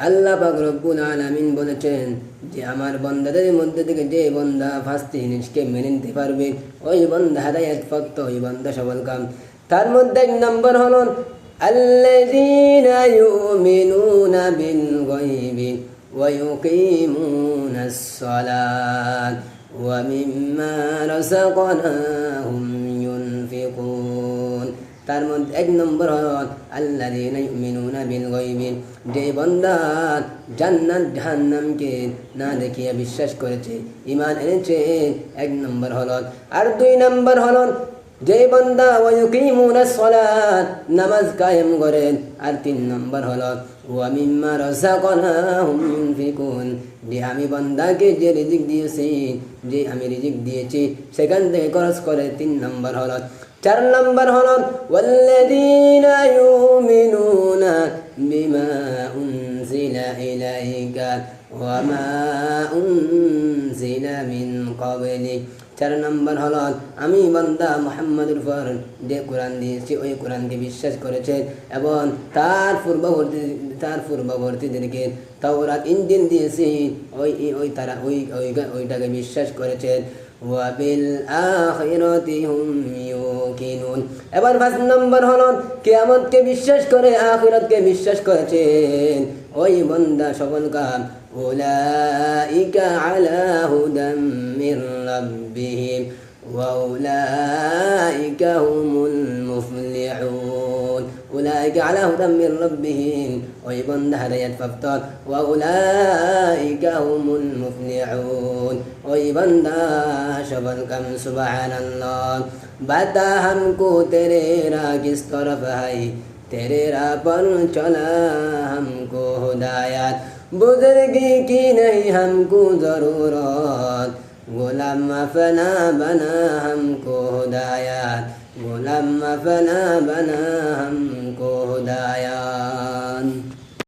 আল্লাহ পাক রব্বুল আলামিন বলেছেন যে আমার বান্দাদের মধ্যে থেকে যে বান্দা পাঁচটি জিনিসকে মেনে নিতে পারবে ওই বান্দা হেদায়েত প্রাপ্ত, ওই বান্দা সফল কাম। তার মধ্যে এক নম্বর হলো আল্লাযীনা ইউমিনুনা বিল গায়বি ওয়া ইউকিমুনাস সালাত ওয়া মিম্মা রাযাকনাহুম ইউনফিকুন। তার মধ্যে এক নম্বর হল আল্লাযীনা ইউমিনুনা বিল গায়বি, যে বান্দা জান্নাত জাহান্নামকে না দেখিয়া বিশ্বাস করেছে, ঈমান এনেছে, এক নম্বর হল। আর দুই নম্বর হল যে বান্দা ওয়া ইউকিমুনাস সালাত, নামাজ কায়েম করেন। আর তিন নম্বর হল ওয়া মিম্মা রাযাকনাহুম ইউনফিকুন, যে আমি বান্দাকে যে রিজিক দিয়েছি, যে আমি রিজিক দিয়েছি সেখান থেকে খরচ করে। তিন নম্বর হল। চার নম্বর হল ওয়াল্লাযীনা ইউমিনুনা বিমা উনজিলা ইলাইকা ওয়া মা উনজিলা মিন ক্বাবলিক। চার নম্বর হল আমি বান্দা মুহাম্মদের উপর যে কোরআন দিয়েছি ওই কোরআনকে বিশ্বাস করেছে এবং তার পূর্ববর্তীদেরকে তাওরাত ইনজিল দিয়েছি তারা ওইটাকে বিশ্বাস করেছে। ওয়া বিল আখিরাতি হুম ইউকিনুন। এবার 5 নম্বর হলো কিয়ামতকে বিশ্বাস করে আখিরাতকে বিশ্বাস করেছেন ওই বান্দা সফল কাম। উলাইকা আলা হুদাম মির রাব্বিহিম ওয়া উলাইকা হুমুল মুফলিহুন। উলাইকা আলা হুদাম মির রাব্বিহিম, ওই বান্দা হেদায়েত প্রাপ্ত। ওয়া উলাইকা হুমুল মুফলিহুন, ওই বান্দা সফল কাম। সুবহানাল্লাহ। बता हमको तेरे राह किस तरफ है, तेरे राह पर चला हमको हिदायत, बुजुर्गी की नहीं हमको ज़रूरत, गुलाम फना बना हमको हिदायत, गुलाम फना बना हमको हिदायत।